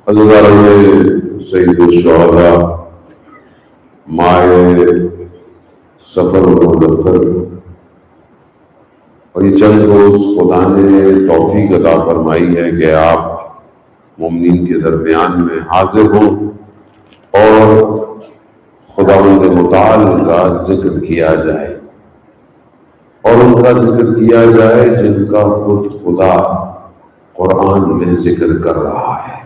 عزیزان سید الشہداء مائے سفر مظفر، اور یہ چند روز خدا نے توفیق عطا فرمائی ہے کہ آپ مومنین کے درمیان میں حاضر ہوں اور خداوند متعال کا ذکر کیا جائے، اور ان کا ذکر کیا جائے جن کا خود خدا قرآن میں ذکر کر رہا ہے۔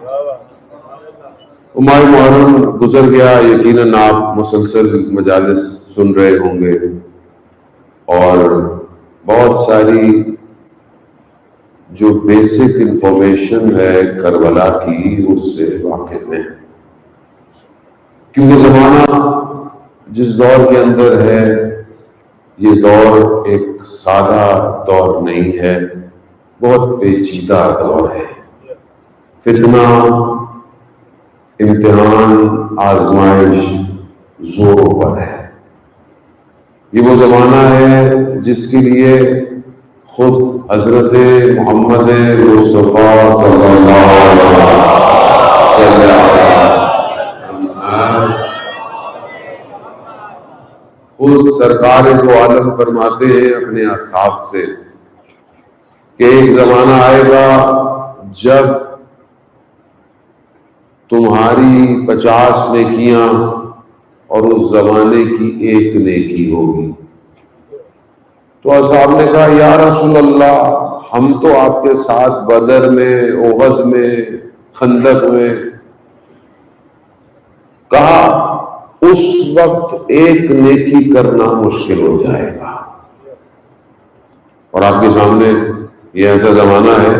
ماہ محرم گزر گیا، یقیناً آپ مسلسل مجالس سن رہے ہوں گے اور بہت ساری جو بیسک انفارمیشن ہے کربلا کی اس سے واقف ہیں، کیونکہ زمانہ جس دور کے اندر ہے یہ دور ایک سادہ دور نہیں ہے، بہت پیچیدہ دور ہے۔ فتنہ، امتحان، آزمائش زوروں پر ہے۔ یہ وہ زمانہ ہے جس کے لیے خود حضرت محمد مصطفیٰ صلی اللہ علیہ وسلم خود سرکار دو عالم فرماتے ہیں اپنے اصحاب سے کہ ایک زمانہ آئے گا جب تمہاری 50 نیکیاں اور اس زمانے کی ایک نیکی ہوگی۔ تو اصحاب نے کہا یا رسول اللہ، ہم تو آپ کے ساتھ بدر میں، احد میں، خندق میں۔ کہا اس وقت ایک نیکی کرنا مشکل ہو جائے گا، اور آپ کے سامنے یہ ایسا زمانہ ہے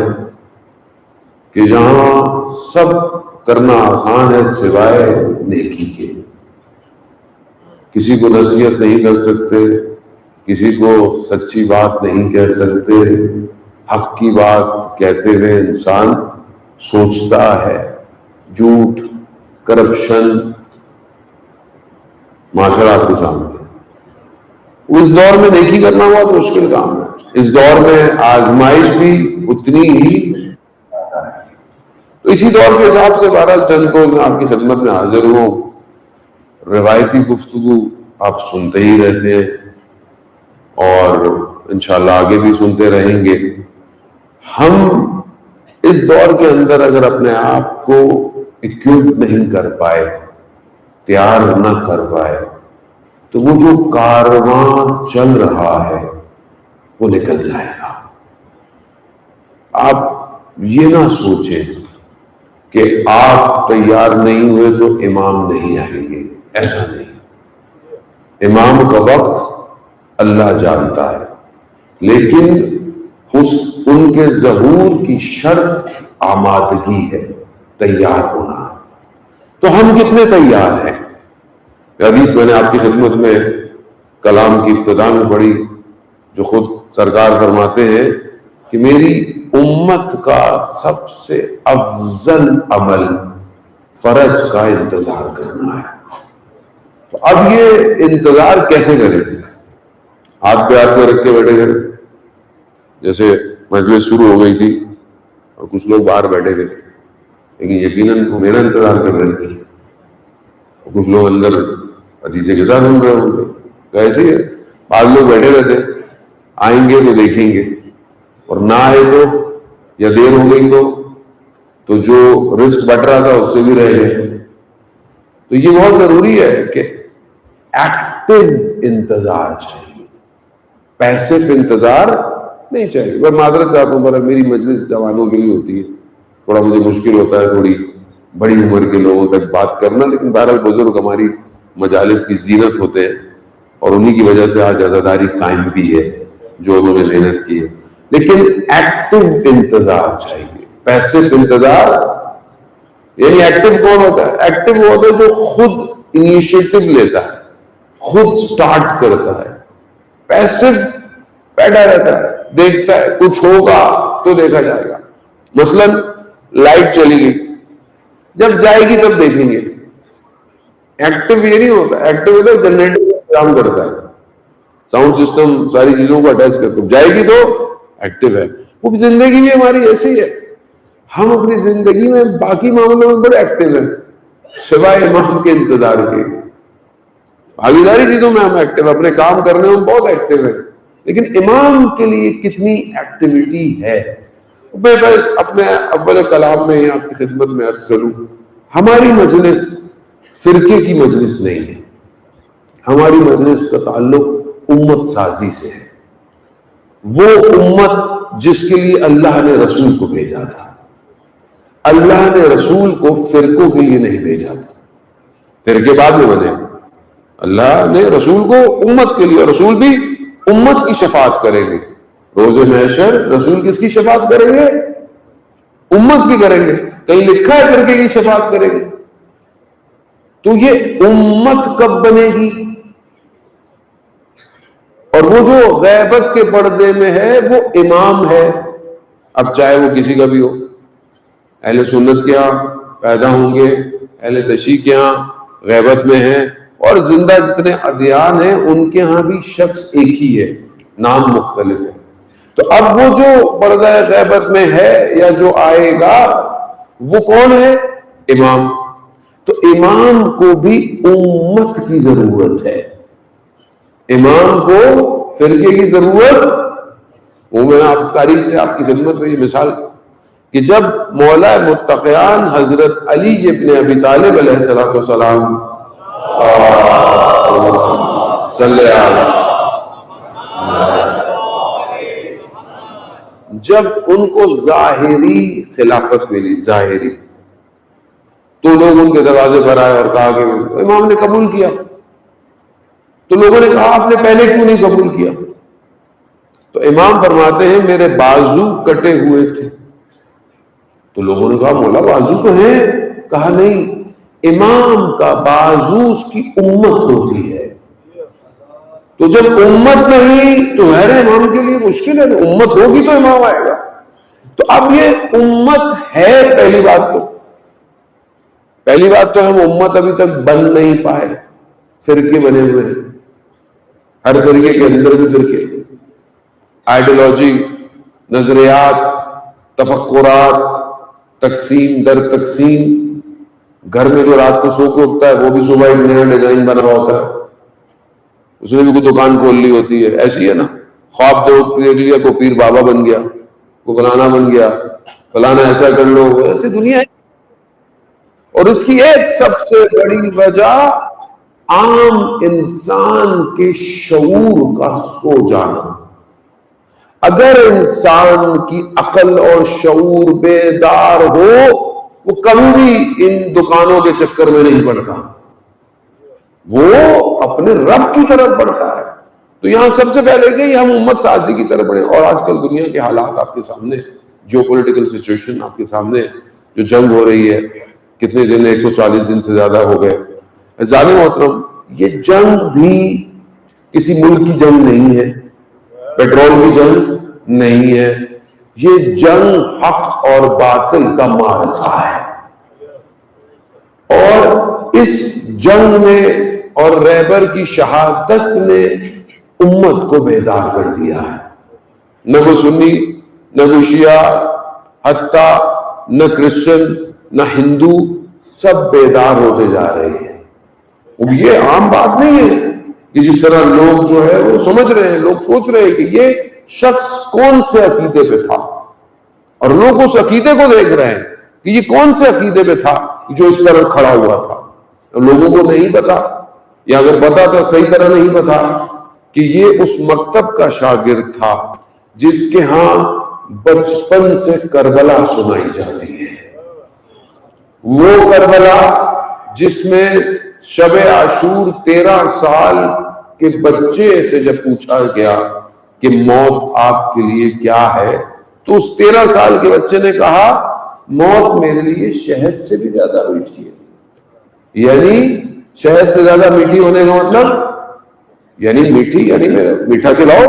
کہ جہاں سب کرنا آسان ہے سوائے نیکی کے۔ کسی کو نصیحت نہیں کر سکتے، کسی کو سچی بات نہیں کہہ سکتے، حق کی بات کہتے ہوئے انسان سوچتا ہے، جھوٹ، کرپشن، معاشرہ آپ کے سامنے۔ اس دور میں نیکی کرنا بہت مشکل کام ہے، اس دور میں آزمائش بھی اتنی ہی۔ تو اسی دور کے حساب سے بہرحال چند کو میں آپ کی خدمت میں حاضر ہوں۔ روایتی گفتگو آپ سنتے ہی رہتے ہیں اور انشاءاللہ آگے بھی سنتے رہیں گے۔ ہم اس دور کے اندر اگر اپنے آپ کو اکوپ نہیں کر پائے، تیار نہ کر پائے، تو وہ جو کارواں چل رہا ہے وہ نکل جائے گا۔ آپ یہ نہ سوچیں کہ آپ تیار نہیں ہوئے تو امام نہیں آئیں گے، ایسا نہیں۔ امام کا وقت اللہ جانتا ہے، لیکن ان کے ظہور کی شرط آمادگی ہے، تیار ہونا۔ تو ہم کتنے تیار ہیں؟ حدیث میں نے آپ کی خدمت میں کلام کی ابتدا میں پڑھی، جو خود سرکار فرماتے ہیں کہ میری امت کا سب سے افضل عمل فرج کا انتظار کرنا ہے۔ تو اب یہ انتظار کیسے کریں؟ ہاتھ پہ ہاتھ پہ رکھ کے بیٹھے گئے، جیسے مجلس شروع ہو گئی تھی اور کچھ لوگ باہر بیٹھے گئے تھے، لیکن یقیناً وہ میرا انتظار کر رہے تھے، اور کچھ لوگ اندر حدیث کے ساتھ سن رہے ہوں گے۔ تو ایسے ہی ہے، بعض لوگ بیٹھے رہتے، آئیں گے تو دیکھیں گے، اور نہ آئے تو یا دیر ہو گئی تو جو رزق بٹ رہا تھا اس سے بھی رہ گئے۔ تو یہ بہت ضروری ہے کہ ایکٹیو انتظار چاہیے، پیسیو انتظار نہیں چاہیے۔ میں معذرت چاہتا ہوں، پر میری مجلس جوانوں کے لیے ہوتی ہے، تھوڑا مجھے مشکل ہوتا ہے تھوڑی بڑی عمر کے لوگوں تک بات کرنا، لیکن بہرحال بزرگ ہماری مجالس کی زینت ہوتے ہیں، اور انہی کی وجہ سے آج عزاداری قائم بھی ہے جو انہوں نے محنت کی ہے۔ لیکن ایکٹیو انتظار چاہیے، پیسیو انتظار یعنی ایکٹیو کون ہوتا ہے؟ ایکٹیو وہ ہوتا ہے جو خود انیشیٹو لیتا ہے، خود سٹارٹ کرتا ہے۔ پیسیو بیٹھا رہتا ہے، دیکھتا ہے، کچھ ہوگا تو دیکھا جائے گا۔ مثلا لائٹ چلی گئی، جب جائے گی تب دیکھیں گے۔ ایکٹیو یہ نہیں ہوتا، ایکٹیو ہوتا ہے جنریٹر کام کرتا ہے، ساؤنڈ سسٹم ساری چیزوں کو اٹیچ کرتا ہے، جائے گی تو ایکٹیو ہے۔ وہ زندگی بھی ہماری ایسی ہے، ہم اپنی زندگی میں باقی معاملوں میں بڑے ایکٹیو ہیں سوائے امام کے انتظار کے. باقی ساری چیزوں میں ہم ایکٹیو، اپنے کام کرنے میں بہت ایکٹیو ہیں، لیکن امام کے لیے کتنی ایکٹیویٹی ہے. میں بس اپنے اول کلام میں آپ کی خدمت میں عرض کروں، ہماری مجلس فرقے کی مجلس نہیں ہے، ہماری مجلس کا تعلق امت سازی سے ہے. وہ امت جس کے لیے اللہ نے رسول کو بھیجا تھا، اللہ نے رسول کو فرقوں کے لیے نہیں بھیجا تھا. فرقے بعد میں بنے، اللہ نے رسول کو امت کے لیے، رسول بھی امت کی شفاعت کریں گے. روز محشر رسول کس کی شفاعت کریں گے؟ امت کی کریں گے. کہیں لکھا ہے فرقے کی شفاعت کریں گے؟ تو یہ امت کب بنے گی؟ اور وہ جو غیبت کے پردے میں ہے وہ امام ہے. اب چاہے وہ کسی کا بھی ہو، اہل سنت کے یہاں پیدا ہوں گے، اہل تشیع کے یہاں غیبت میں ہیں، اور زندہ جتنے ادیان ہیں ان کے ہاں بھی شخص ایک ہی ہے، نام مختلف ہے. تو اب وہ جو پردہ غیبت میں ہے یا جو آئے گا وہ کون ہے؟ امام. تو امام کو بھی امت کی ضرورت ہے، امام کو فرقے کی ضرورت. وہ میں آپ تاریخ سے آپ کی خدمت میں یہ مثال کہ جب مولا متقیان حضرت علی ابن ابی طالب علیہ السلام صلی اللہ، جب ان کو ظاہری خلافت ملی، ظاہری، تو لوگ ان کے دروازے پر آئے اور کہا کہ امام نے قبول کیا. تو لوگوں نے کہا آپ نے پہلے کیوں نہیں قبول کیا؟ تو امام فرماتے ہیں میرے بازو کٹے ہوئے تھے. تو لوگوں نے کہا مولا بازو تو ہیں. کہا نہیں، امام کا بازو اس کی امت ہوتی ہے. تو جب امت نہیں تو غیر امام کے لیے مشکل ہے، امت ہوگی تو امام آئے گا. تو اب یہ امت ہے. پہلی بات تو ہم امت ابھی تک بن نہیں پائے، فرقے بنے ہوئے ہیں. ہر فرقے کے اندر بھی فرقے، آئیڈیالوجی، نظریات، تفکرات، تقسیم در تقسیم. گھر میں جو رات کو سو کے اٹھتا ہے وہ بھی صبح ایک نیا ڈیزائن بنا ہوا ہوتا ہے، اس نے بھی کوئی دکان کھول لی ہوتی ہے. ایسی ہے نا، خواب دیکھ لیا کو پیر بابا بن گیا، کو فلانا بن گیا، فلانا ایسا کر لو. ایسی دنیا ہے. اور اس کی ایک سب سے بڑی وجہ عام انسان کے شعور کا سو جانا. اگر انسان کی عقل اور شعور بیدار ہو وہ کبھی بھی ان دکانوں کے چکر میں نہیں پڑتا، وہ اپنے رب کی طرف بڑھتا ہے. تو یہاں سب سے پہلے کہ ہم امت سازی کی طرف بڑھیں. اور آج کل دنیا کے حالات آپ کے سامنے، جیو پولیٹیکل سچویشن آپ کے سامنے، جو جنگ ہو رہی ہے، کتنے دن، 140 دن سے زیادہ ہو گئے. ظالم محترم، یہ جنگ بھی کسی ملک کی جنگ نہیں ہے، پیٹرول کی جنگ نہیں ہے، یہ جنگ حق اور باطل کا معرکہ ہے. اور اس جنگ میں اور رہبر کی شہادت نے امت کو بیدار کر دیا ہے. نہ وہ سنی، نہ وہ شیعہ، حتیٰ نہ کرسچن، نہ ہندو، سب بیدار ہوتے جا رہے ہیں. یہ عام بات نہیں ہے کہ جس طرح لوگ جو ہے وہ سمجھ رہے ہیں، لوگ سوچ رہے ہیں کہ یہ شخص کون سے عقیدے پہ تھا، اور لوگ اس عقیدے کو دیکھ رہے ہیں کہ یہ کون سے عقیدے پہ تھا جو اس طرح کھڑا ہوا تھا. لوگوں کو نہیں پتا، یا اگر پتا تو صحیح طرح نہیں پتا کہ یہ اس مکتب کا شاگرد تھا جس کے ہاں بچپن سے کربلا سنائی جاتی ہے. وہ کربلا جس میں شب عاشور 13 سال کے بچے سے جب پوچھا گیا کہ موت آپ کے لیے کیا ہے، تو اس 13 سال کے بچے نے کہا موت میرے لیے شہد سے بھی زیادہ میٹھی ہے. یعنی شہد سے زیادہ میٹھی ہونے کا مطلب یعنی میٹھی، یعنی میٹھا کھلاؤ.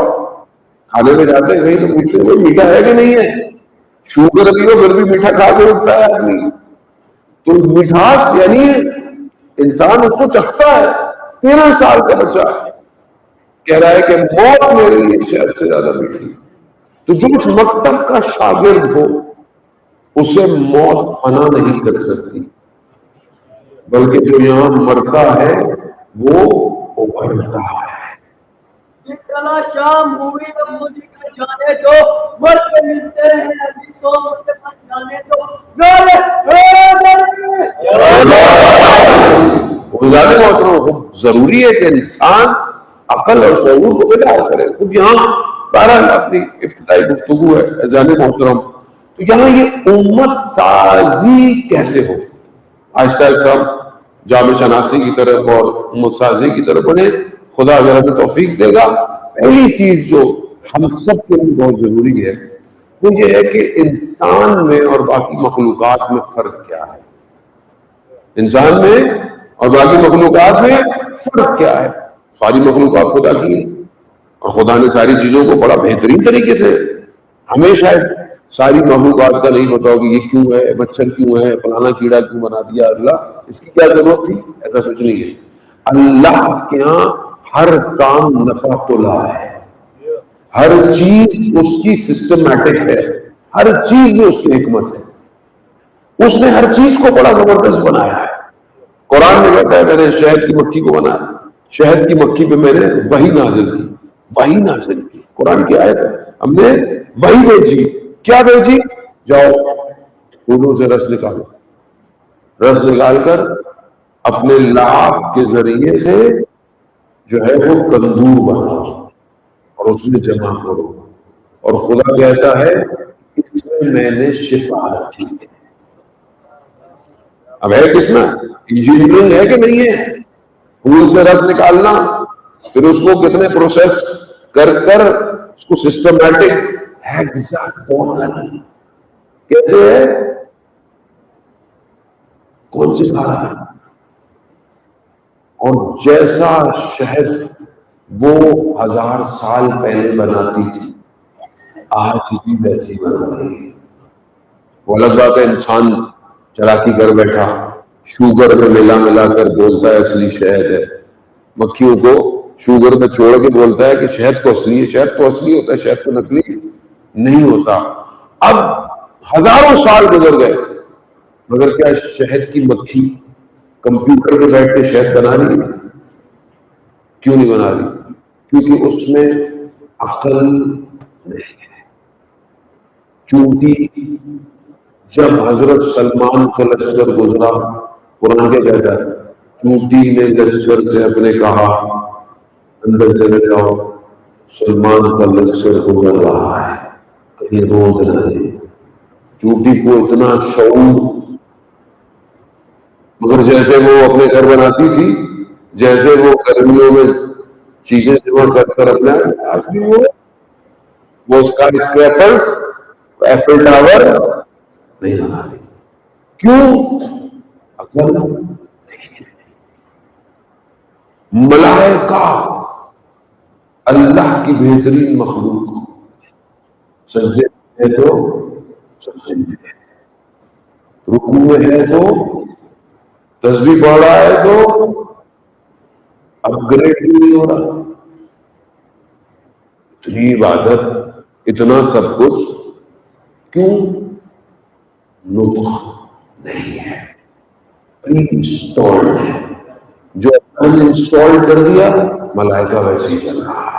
کھانے میں جاتے ہیں کہیں تو پوچھتے ہیں میٹھا ہے کہ نہیں ہے، شوگر بھی ہو پھر بھی میٹھا کھا کے اٹھتا ہے آدمی. تو مٹھاس یعنی انسان اس کو چکھتا ہے. 13 سال کا بچہ کہہ رہا ہے کہ موت میرے لیے شہد سے زیادہ میٹھی. تو جو اس مکتب کا شاگرد ہو اسے موت فنا نہیں کر سکتی، بلکہ جو یہاں مرتا ہے وہ ابھرتا ہے۔ شام مووی میں مودی کا جانے دو، مر کے ملتے ہیں ابھی تو مجھے مت جانے دو۔ ضروری ہے کہ انسان عقل اور شعور کو بیدار کرے۔ خود یہاں بہرحال اپنی ابتدائی گفتگو ہے اذان محترم، تو یہاں یہ امت سازی کیسے ہو؟ آہستہ آہستہ جامع شناسی کی طرف اور امت سازی کی طرف بڑھے، خدا اگر ہمیں توفیق دے گا۔ پہلی چیز جو ہم سب کے لیے بہت ضروری ہے وہ یہ ہے کہ انسان میں اور باقی مخلوقات میں فرق کیا ہے۔ انسان میں اور باقی مخلوقات میں فرق کیا ہے؟ ساری مخلوقات خدا کی ہیں، اور خدا نے ساری چیزوں کو بڑا بہترین طریقے سے، ہمیں شاید ساری مخلوقات کا نہیں پتا ہو کہ یہ کیوں ہے، مچھر کیوں ہے، فلانا کیڑا کیوں بنا دیا اللہ، اس کی کیا ضرورت تھی، ایسا کچھ نہیں ہے۔ اللہ کے ہاں ہر کام نفع تلا ہے، ہر چیز اس کی سسٹمیٹک ہے، ہر چیز میں اس کی حکمت ہے، اس نے ہر چیز کو بڑا زبردست بنایا ہے۔ قرآن میں کہتا ہے میں نے شہد کی مکھی کو بنایا، شہد کی مکھی پہ میں نے وحی نازل کی، وحی نازل کی، قرآن کی آیت ہے، ہم نے وحی بھیجی۔ کیا بھیجی؟ جاؤ پھولوں سے رس نکالو، رس نکال کر اپنے لعاب کے ذریعے سے جو ہے وہ تندور بناؤ اور اس میں جمع کرو، اور خدا کہتا ہے اس میں میں نے شفا رکھی ہے۔ اب ہے کس میں انجینئرنگ ہے کہ نہیں ہے؟ پھول سے رس نکالنا، پھر اس کو کتنے پروسیس کر کر اس کو سسٹمیٹک ہیگزاگونل کیسے ہے، کون سی کھا رہا ہے، اور جیسا شہد وہ 1000 سال پہلے بناتی تھی آج بھی ویسی بنا رہی ہے۔ وہ الگ بات ہے انسان چلاکی کر بیٹھا، شوگر میں ملا کر بولتا ہے اصلی شہد ہے، مکھیوں کو شوگر میں چھوڑ کے بولتا ہے کہ شہد تو اصلی ہے، شہد تو اصلی ہوتا ہے، شہد تو نکلی نہیں ہوتا۔ اب ہزاروں سال گزر گئے مگر کیا شہد کی مکھی کمپیوٹر پہ بیٹھ کے شہد بنا رہی ہے؟ کیوں نہیں بنا رہی؟ کیونکہ اس میں عقل نہیں ہے۔ چونٹی جب حضرت سلمان کا لشکر گزرا، قرآن کیا کہتا ہے؟ چونٹی نے لشکر سے اپنے کہا اندر چلے جاؤ، سلمان کا لشکر گزر رہا ہے، کہیں روک نہ دے۔ چونٹی کو اتنا شعور، مگر جیسے وہ اپنے گھر بناتی تھی، جیسے وہ گرمیوں میں چیزیں جمع کر کر اپنا آخری وہ اسکائی اسکریپرز، ایفل ٹاور نہیں بنا رہی۔ کیوں؟ عقل نہیں ہے۔ ملائکہ اللہ کی بہترین مخلوق، سجدے میں ہے تو سجدے میں ہے، رکوع میں ہے تو تسبیح پڑھ رہا ہے تو اپ گریڈ کیوں نہیں ہو رہا؟ اتنی عبادت، اتنا سب کچھ، کیوں؟ نطق نہیں ہے، پری انسٹالڈ ہے۔ جو نے انسٹال کر دیا ملائکہ ویسے ہی چل رہا ہے۔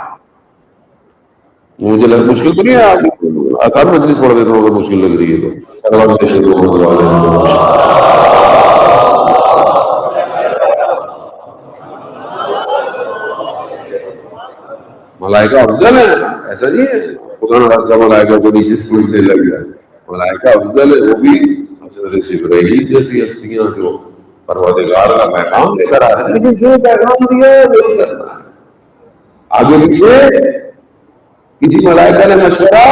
مجھے لگ مشکل تو نہیں ہے، آپ آسان مجلس پڑھ دیتا ہوں اگر مشکل لگ رہی ہے تو۔ ملائکہ افضل ہے، ایسا نہیں ہے خدا راستہ ملائکہ کو نیچے سمجھنے لگ گیا۔ ملائکہ افضل ہے، وہ بھی حضرت جبرائیل جیسی ہستیاں جو پروردگار کا پیغام لے کر آ رہے ہیں، لیکن جو پیغام دیا ہے وہی کرنا ہے۔ آگے پیچھے کسی ملائکہ نے مشورہ،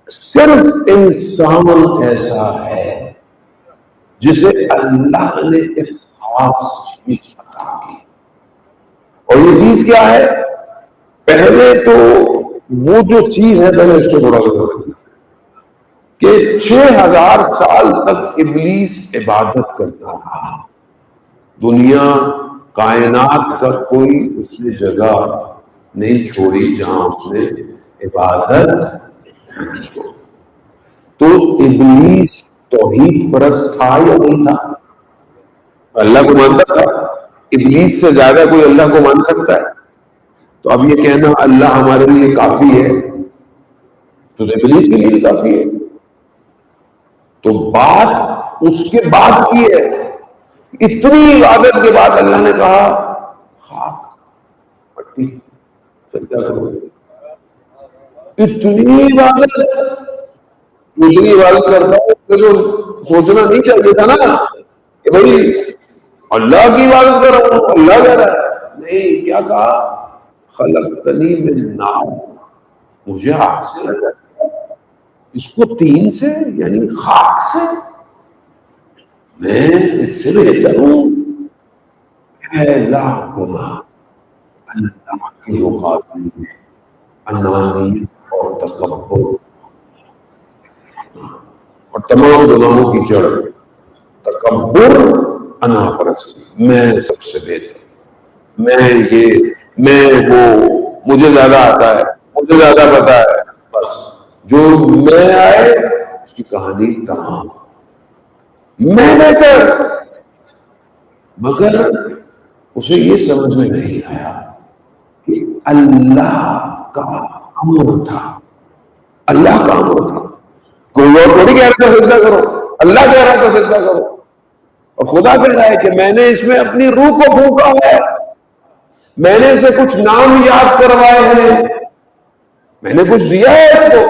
صرف انسان ایسا ہے جسے اللہ نے ایک خاص چیز عطا کی، اور یہ چیز کیا ہے؟ پہلے تو وہ جو چیز ہے، پہلے اس کو تھوڑا سا کہ 6000 سال تک ابلیس عبادت کرتا رہا، دنیا کائنات کا کوئی اس نے جگہ نہیں چھوڑی جہاں اس نے عبادت نہیں کی۔ تو تو ابلیس توحید پرست تھا یا نہیں تھا؟ اللہ کو مانتا تھا؟ ابلیس سے زیادہ کوئی اللہ کو مان سکتا ہے؟ تو اب یہ کہنا اللہ ہمارے لیے کافی ہے تو ابلیس کے لیے کافی ہے. تو بات اس کے بعد کی ہے. اتنی عبادت کے بعد اللہ نے کہا خاک مٹی سجدہ کرو. اتنی عبادت کرتا ہے تو سوچنا نہیں چاہیے تھا نا کہ بھائی اللہ کی عبادت کر رہا ہوں, اللہ کہہ رہا ہے. نہیں, کیا کہا؟ خلقتنی من نار, مجھے آگ سے لگا, اس کو تین سے یعنی خاک سے, میں اس سے بہتر ہوں. لا گناہ اللہ کے مقابلے میں انانی اور تکبر اور تمام گناہوں کی جڑ تکبر, انا پرستی, میں سب سے بہتر, میں وہ, مجھے زیادہ آتا ہے, مجھے زیادہ پتا ہے, بس جو میں آئے اس کی کہانی تمام, میں بہتر. مگر اسے یہ سمجھ میں نہیں آیا کہ اللہ کا امر تھا, اللہ کا امر تھا. کوئی اور تھوڑی کہہ رہا تھا سجدہ کرو, اللہ کہہ رہا تھا سجدہ کرو. اور خدا کہہ رہا ہے کہ میں نے اس میں اپنی روح کو پھونکا ہے, میں نے اسے کچھ نام یاد کروائے ہیں, میں نے کچھ دیا ہے اس کو.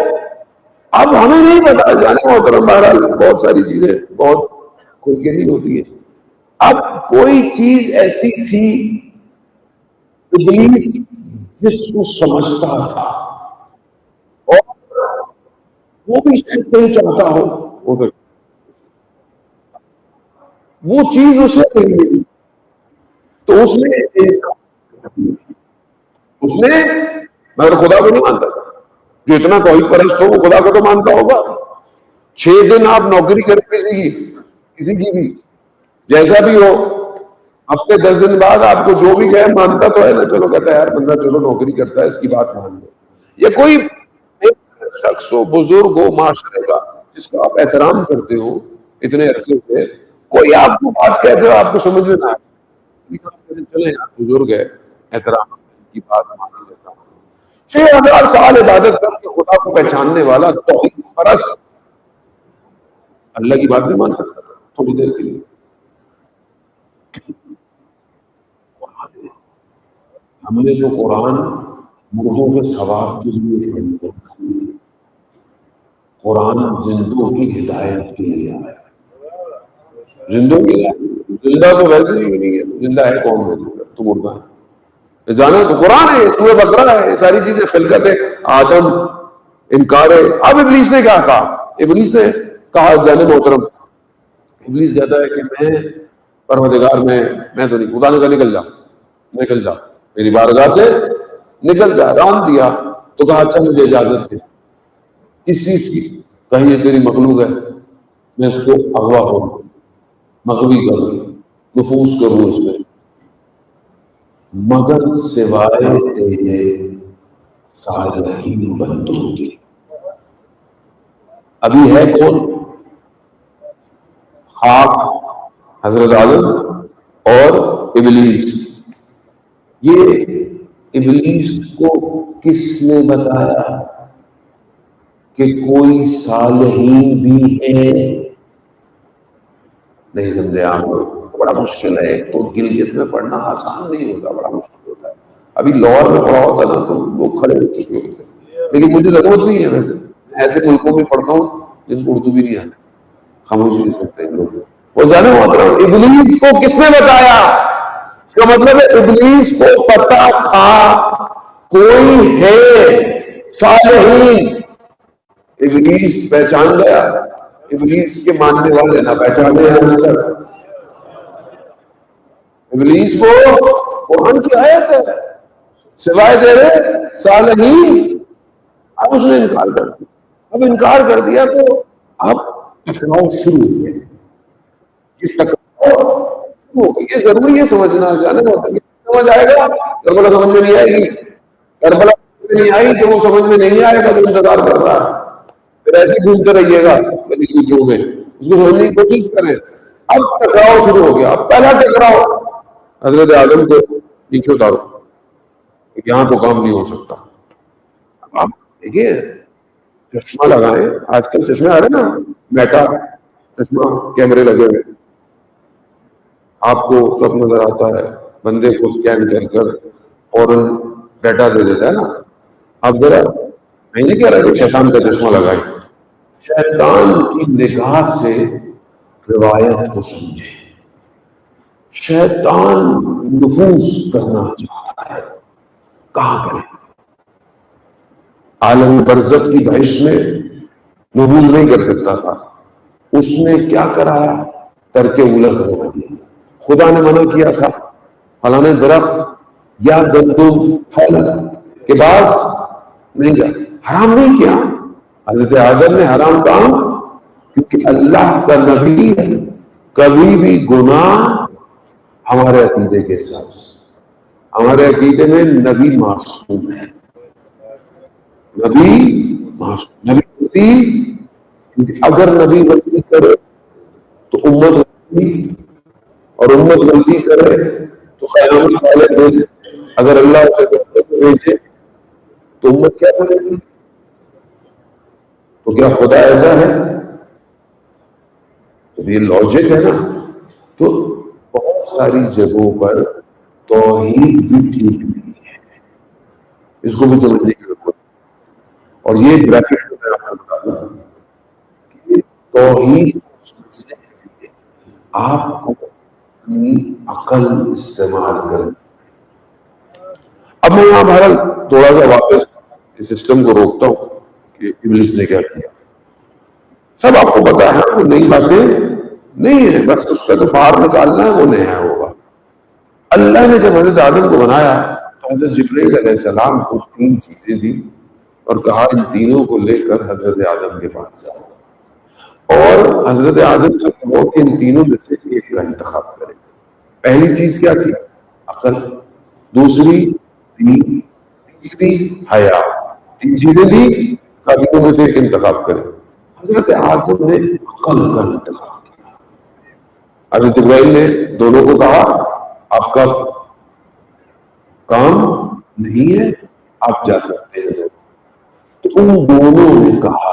اب ہمیں نہیں پتا, جانے محترم بہرحال بہت ساری چیزیں بہت کھل کے نہیں ہوتی ہے. اب کوئی چیز ایسی تھی ابلیس جس کو سمجھتا تھا اور وہ بھی شاید نہیں چاہتا ہو, وہ چیز اسے نہیں ملی تو اس نے مگر خدا کو نہیں مانتا تھا. جو اتنا توحید پرست ہو وہ خدا کو تو مانتا ہوگا. 6 دن آپ نوکری کرتے کسی کی بھی جیسا بھی ہو, ہفتے 10 دن بعد آپ کو جو بھی کہے مانتا تو ہے نا, چلو کہتا ہے یار بندہ چلو نوکری کرتا ہے اس کی بات مان لو. یا کوئی شخص ہو, بزرگ ہو معاشرے کا جس کا آپ احترام کرتے ہو اتنے عرصے سے, کوئی آپ کو بات کہتے ہو آپ کو سمجھ میں نہ آئے, چلے یار بزرگ ہے احترام کی بات مان لیتا ہوں. 6000 سال عبادت کر کے خدا کو پہچاننے والا توحید پرست اللہ کی بات نہیں مان سکتا تھا تھوڑی دیر کے لیے. ہم نے جو قرآن مردوں کے ثواب کے لیے پڑھا, قرآن زندوں کی ہدایت کے لیے آیا. زندوں کی زندہ تو ویسے ہی نہیں ہے, زندہ ہے کون ہے, تو مردہ ہے. جانا تو قرآن ہے, سورہ بقرہ ہے, یہ ساری چیزیں خلقت ہے, آدم, انکار ہے. اب ابلیس نے کیا کہا؟ ابلیس نے کہا ذہن محترم, ابلیس کہتا ہے کہ میں پروردگار میں تو نہیں. خدا نے کہا نکل جا میری بارگاہ سے, نکل جا. ران دیا تو کہا اچھا مجھے اجازت دے اس چیز کی, کہیں یہ تیری مخلوق ہے, میں اس کو اغوا کروں, مغوی کروں, نفوذ کروں اس میں, مگر سوائے تیرے صالحین بندوں کے. ابھی ہے کون؟ خاک, حضرت آدم اور ابلیس. یہ ابلیس کو کس نے بتایا کہ کوئی صالحین بھی ہیں؟ نہیں سمجھے آپ؟ بڑا مشکل ہے. تو گلگت میں پڑھنا آسان نہیں ہوتا, بڑا مشکل ہوتا ہے. ابھی لاہور میں پڑھا ہوتا نا تو وہ کھڑے ہو چکے ہوتے, لیکن مجھے ضرورت نہیں ہے. ویسے ایسے ملکوں میں پڑھتا ہوں جن کو اردو بھی نہیں آتی, خاموشی نہیں سکتے لوگ. وہ جانے ابلیس کو کس نے بتایا؟ اس کا مطلب ہے ابلیس کو پتا تھا کوئی ہے صالحین. ابلیس پہچان گیا. ابلیس کے ماننے والے نہ پہچانے ہیں. ابلیس کو قرآن کی آیت ہے سوائے تیرے صالحین. اب اس نے انکار کر دیا. اب انکار کر دیا تو اب ٹکراؤ شروع ہو گیا. یہ ٹکراؤ شروع ہو گیا. یہ ضروری ہے سمجھنا. جانے سمجھ آئے گا, کربلا سمجھ میں نہیں آئے گی. کربلا نہیں آئی تو وہ سمجھ میں نہیں آئے گا, تو انتظار کر رہا ہے. پھر ایسے گھومتے رہیے گا کبھی کچھوں میں، اس کو سمجھنے کی کوشش کریں. اب ٹکراؤ شروع ہو گیا. اب پہلا ٹکراؤ حضرت آدم کو نیچے اتارو، یہاں تو کام نہیں ہو سکتا. آپ دیکھیے چشمہ لگائیں، آج کل چشمے آ رہے نا، میٹا چشمہ، کیمرے لگے ہوئے، آپ کو سب نظر آتا ہے، بندے کو اسکین کر کر فوراً ڈیٹا دے دیتا ہے نا. اب ذرا میں نہیں کہہ رہا کہ شیطان کا چشمہ لگائیں، شیطان کی نگاہ سے روایت کو سمجھے. شیطان نفوذ کرنا چاہتا ہے، کہاں کرے؟ عالم برزخ کی بحث میں نفوذ نہیں کر سکتا تھا، اس نے کیا کرایا؟ ترک اولا کروا دیا. خدا نے منع کیا تھا فلانے درخت یا گندم پھل کے بعد نہیں جا، حرام نہیں کیا. حضرت آدم نے حرام کام، کیونکہ اللہ کا نبی ہے. کبھی بھی گناہ ہمارے عقیدے کے حساب سے، ہمارے عقیدے میں نبی معصوم ہے، نبی معصوم. نبی غلطی، اگر نبی غلطی کرے تو امت غلطی، اور امت غلطی کرے تو قیامت والے بھیجے. اگر اللہ بھیجے تو امت کیا کرے گی؟ تو کیا خدا ایسا ہے؟ تو یہ لاجک ہے نا. تو بہت ساری جگہوں پر توحید بھی ٹھیک نہیں ہے، اس کو بھی سمجھنے کی ضرورت. اور یہ بریکٹ میں آپ کو بتا دوں کہ توحید سمجھنے کے لیے آپ کو اپنی عقل استعمال کریں. اب میں یہاں بہرحال تھوڑا سا واپس اس سسٹم کو روکتا ہوں کہ ابلیس نے کیا کیا. سب آپ کو پتا ہے، وہ نئی باتیں نہیں ہے، بس اس کا جو باہر نکالنا ہے وہ نیا ہوگا. اللہ نے جب حضرت آدم کو بنایا تو حضرت جبرائیل علیہ السلام کو 3 چیزیں دی اور کہا ان تینوں کو لے کر حضرت آدم کے پاس جاؤ، اور حضرت آدم سے کہو کہ ان تینوں میں سے ایک کا انتخاب کرے. پہلی چیز کیا تھی؟ عقل، دوسری دین، تیسری حیا. 3 چیزیں دی، کہا تینوں میں سے ایک انتخاب کرے. حضرت آدم نے عقل کا انتخاب کیا. حضرت جبرائیل نے دونوں کو کہا آپ کا کام نہیں ہے، آپ جا سکتے ہیں. تو ان دونوں نے کہا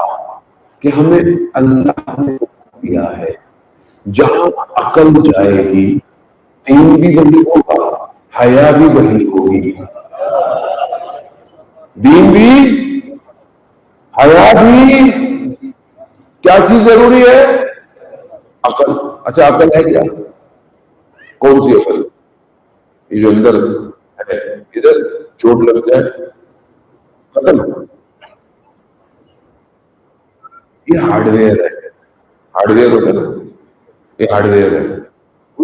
کہ ہمیں اللہ نے دیا ہے، جہاں عقل جائے گی دین بھی وہی ہوگا، حیا بھی وہی ہوگی. دین بھی، حیا بھی. کیا چیز ضروری ہے؟ عقل. اچھا عقل ہے کیا؟ کون سی عقل؟ یہ جو اندر ہے، ادھر چوٹ لگ جائے ختم. یہ ہارڈ ویئر ہے، ہارڈ ویئر ہوتا ہے نا، یہ ہارڈ ویئر ہے.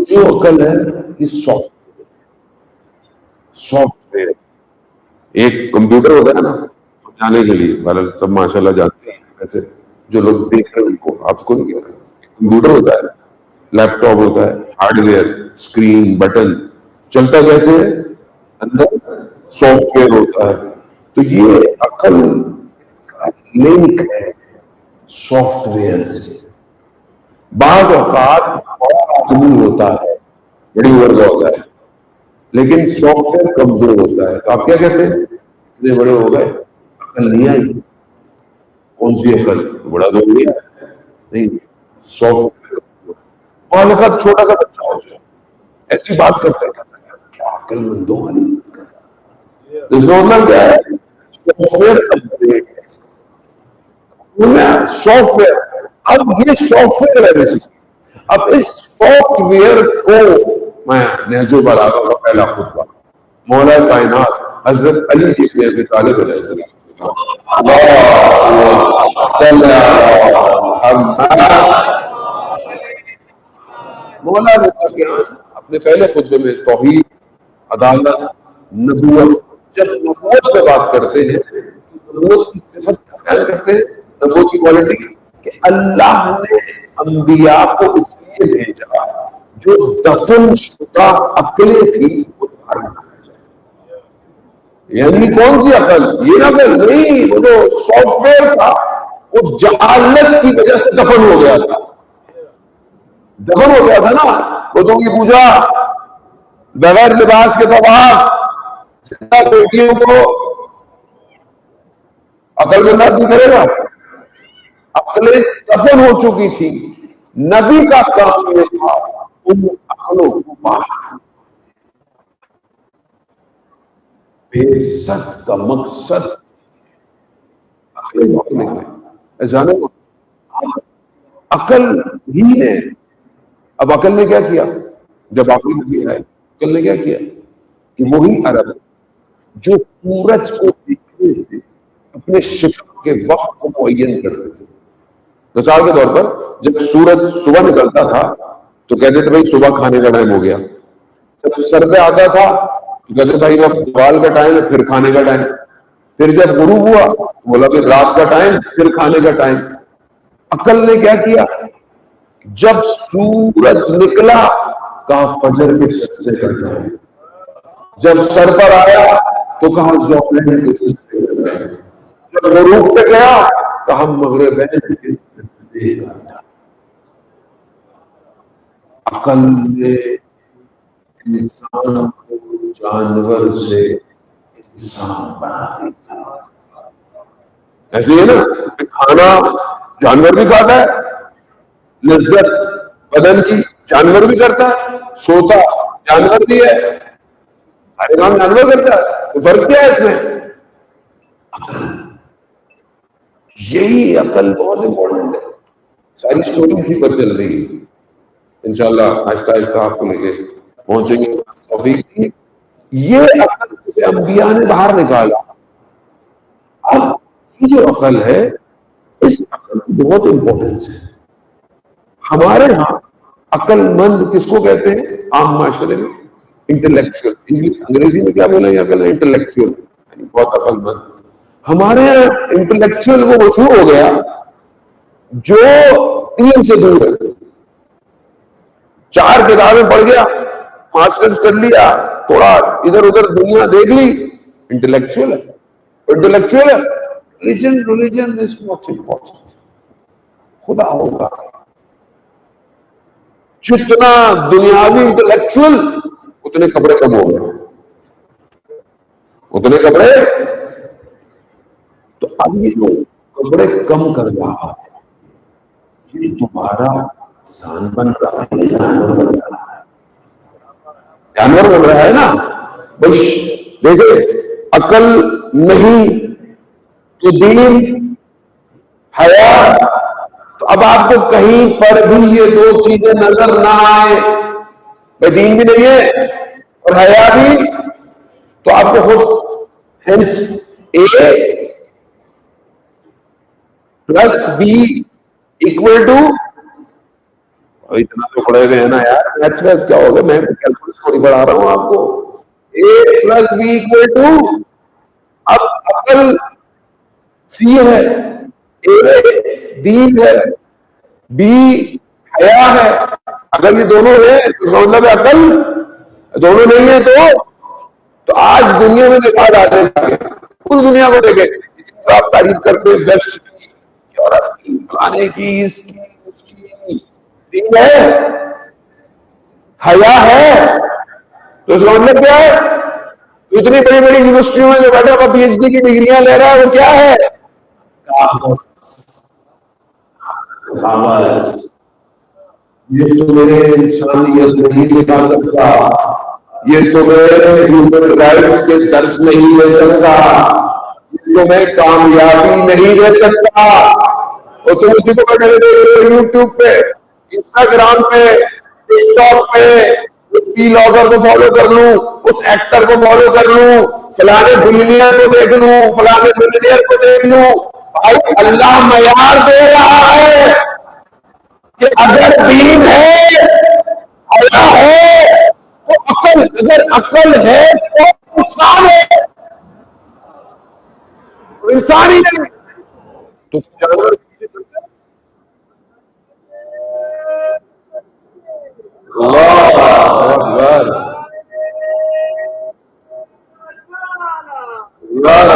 جو عقل ہے یہ سافٹ ویئر. ایک کمپیوٹر ہوتا ہے نا سمجھانے کے لیے، بہرحال سب ماشاء اللہ جانتے ہیں، ویسے جو لوگ دیکھ رہے ہیں ان کو، آپ کو نہیں کہہ رہے. کمپیوٹر ہوتا ہے، لیپ ٹاپ ہوتا ہے، ہارڈ ویئر، اسکرین، بٹن، چلتا کیسے ہے؟ اندر سافٹ ویئر ہوتا ہے. تو یہ عقل لنک ہے سافٹ ویئر سے. بعض اوقات بڑا آدمی ہوتا ہے، بڑی عمر کا ہوتا ہے، لیکن سافٹ ویئر کمزور ہوتا ہے. تو آپ کیا کہتے ہیں؟ اتنے بڑے ہو گئے عقل نہیں آئی. کون سی عقل؟ بڑا دور نہیں، سافٹ ویئر. بعض اوقات چھوٹا سا بچہ ہوتا ہے ایسی بات کرتے ہیں کیا عقل مندوں والی بات کر رہا ہے. اس کا مطلب کیا ہے؟ سافٹ ویئر اپڈیٹ ہے. سافٹ ویئر، اب یہ سافٹ ویئر ہے بیسیکلی. اب اس سافٹ ویئر کو میں نہج البلاغہ کا پہلا خطبہ مولا کائنات حضرت علی ابن ابی طالب علیہ السلام مولا اپنے پہلے خطبے میں توحید، عدالت، نبوت. جب نبوت پہ بات کرتے ہیں، نبوت کی صفت بیان کرتے ہیں، نبوت کی کوالٹی کہ اللہ نے انبیاء کو اس لیے بھیجا جو دفن شدہ عقلیں تھی وہ دھارن کرنا چاہیے. یعنی کون سی عقل؟ یہ عقل نہیں، وہ جو سافٹ ویئر تھا وہ جہالت کی وجہ سے دفن ہو گیا تھا، دفن ہو گیا تھا نا. بتوں کی پوجا، بغیر لباس کے طواف، زندہ بیٹیوں کو عقل مند بھی کرے گا؟ عقلیں دفن ہو چکی تھی. نبی کا کام یہ تھا ان عقلوں کو باہر. بعزت کا مقصد عقلیں باہر نکلے. ایسا نہیں عقل ہی ہے. اب عقل نے کیا کیا؟ جب آخری نبی آئے عقل نے کیا کیا کہ وہی عرب جو سورج کو دیکھنے سے اپنے شکل کے وقت کو معین کرتے تھے. مثال کے طور پر جب سورج صبح نکلتا تھا تو کہتے تھے بھائی صبح کھانے کا ٹائم ہو گیا. جب سر پہ آتا تھا تو کہتے بھائی اب سوال کا ٹائم ہے، پھر کھانے کا ٹائم. پھر جب غروب ہوا تو بولا کہ رات کا ٹائم، پھر کھانے کا ٹائم. عقل نے کیا کیا؟ جب سورج نکلا کہا فجر کے سجدے کرنا ہے. جب سر پر آیا تو کہا زوالین کے سجدے کرنا ہے. جب غروب پہ گیا کہا مغربین کے سجدے کرنا ہے. عقل نے انسان کو جانور سے انسان بنا دیا. ایسے ہی ہے نا، کھانا جانور بھی کھاتا ہے، لذت بدن کی جانور بھی کرتا ہے، سوتا جانور بھی ہے، سارے کام جانور کرتا ہے. تو فرق کیا ہے اس میں؟ عقل. یہی عقل بہت امپورٹنٹ ہے. ساری اسٹوری اسی پر چل رہی ہے. انشاءاللہ آہستہ آہستہ آپ کو لے کے پہنچیں گے. توفیق کی یہ عقل سے انبیاء نے باہر نکالا. اب یہ جو عقل ہے اس عقل کی بہت امپورٹنس ہے. ہمارے ہاں عقل مند کس کو کہتے ہیں عام معاشرے میں؟ انٹلیکچوئل. انگریزی میں کیا بولیں گے؟ عقل انٹلیکچوئل، بہت عقل مند. ہمارے یہاں انٹلیکچوئل وہ مشہور ہو گیا جو علم سے دور ہے. 4 کتابیں پڑھ گیا، ماسٹرز کر لیا، تھوڑا ادھر ادھر دنیا دیکھ لی، انٹلیکچوئل ہے. انٹلیکچوئل ہے. Religion is not important. خدا ہوگا. جتنا دنیاوی انٹلیکچوئل اتنے کپڑے کم ہو گئے، اتنے کپڑے. تو اب یہ جو کپڑے کم کر رہا ہے یہ دوبارہ انسان بن رہا ہے، جانور بن رہا ہے. جانور بن رہا ہے نا. بس دیکھیں عقل نہیں تو دین، حیا. تو اب آپ کو کہیں پر بھی یہ 2 چیزیں نظر نہ آئے، بھائی دین بھی نہیں ہے اور حیا بھی، تو آپ کو خود hence A plus B equal to, اتنا تو پڑھے ہوئے ہیں نا یار، میتھس ویتھس کیا ہوگا، میں کیلکولس تھوڑی پڑھا رہا ہوں آپ کو. اے پلس بی اکول ٹو. اب عقل سی ہے، اے دین ہے، بی حیا ہے. اگر یہ دونوں ہیں تو اس کا مطلب ہے عقل. دونوں نہیں ہے تو آج دنیا میں دکھا جاتے ہیں، پوری دنیا کو دیکھیں آپ تعریف کرتے ہیں ویسٹ کی، یورپ کی، فلانے کی، اس کی اس کی. دین ہے، حیا ہے، تو اس کا مطلب کیا ہے؟ اتنی بڑی بڑی یونیورسٹیوں میں جو بیٹھا ہوا پی ایچ ڈی کی ڈگریاں لے رہا ہے وہ کیا ہے؟ یہ تو میرے انسانیت نہیں سکھا سکتا، یہ تو میرے ہیومن رائٹس کے درس نہیں دے سکتا، یہ تو میں کامیابی نہیں دے سکتا. اور تم اسی کو بیٹھے دیکھ رہے ہو یوٹیوب پہ، انسٹاگرام پہ، ٹک ٹاک پہ. اس کی لاگر کو فالو کر لوں، اس ایکٹر کو فالو کر لوں، فلانے بلینئر کو دیکھ لوں، فلانے ملینئر کو دیکھ لوں. بھائی اللہ معیار دے رہا ہے کہ اگر دین ہے، اللہ ہے، تو عقل، اگر عقل ہے تو انسان ہے، انسان ہی نہیں تو جانور. اللہ اکبر. اللہ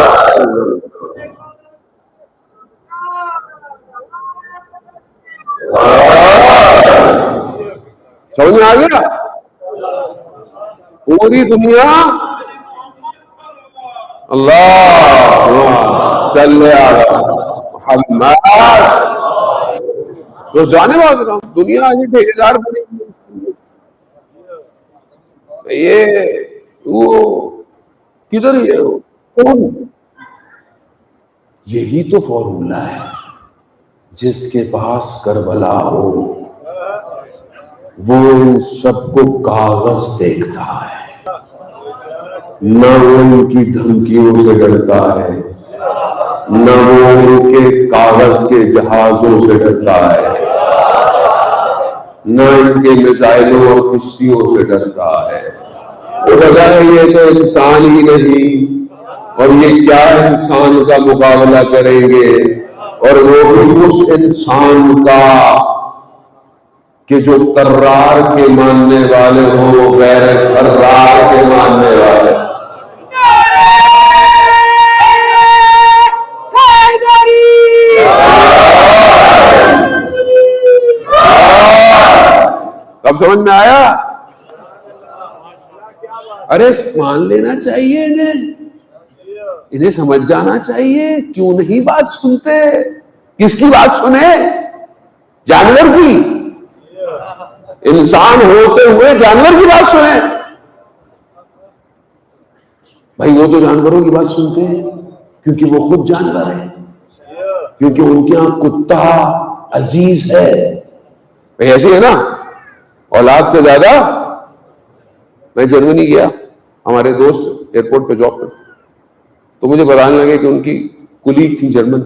سمجھ میں آ گیا؟ پوری دنیا اللہ صلی علی محمد تو جانے والا دنیا آج 1000 بنی یہ وہ کدھر ہے کون؟ یہی تو فارمولا ہے، جس کے پاس کربلا ہو وہ ان سب کو کاغذ دیکھتا ہے، نہ وہ ان کی دھمکیوں سے ڈرتا ہے، نہ وہ ان کے کاغذ کے جہازوں سے ڈرتا ہے، نہ ان کے میزائلوں اور کشتیوں سے ڈرتا ہے۔ وہ وجہ ہے یہ تو انسان ہی نہیں، اور یہ کیا انسان کا مقابلہ کریں گے، اور وہ بھی اس انسان کا کہ جو کرار کے ماننے والے ہوں، غیر فرار کے ماننے والے۔ اب سمجھ میں آیا؟ ارے مان لینا چاہیے انہیں سمجھ جانا چاہیے، کیوں نہیں بات سنتے؟ کس کی بات سنے؟ جانور کی؟ انسان ہوتے ہوئے جانور کی بات سنیں؟ بھائی وہ تو جانوروں کی بات سنتے ہیں کیونکہ وہ خود جانور ہے، کیونکہ ان کے یہاں کتا عزیز ہے۔ ایسے ہے نا، اولاد سے زیادہ۔ میں جرمنی گیا، ہمارے دوست ایئرپورٹ پہ جاب کرتے، تو مجھے بتانے لگے کہ ان کی کلیگ تھی جرمن،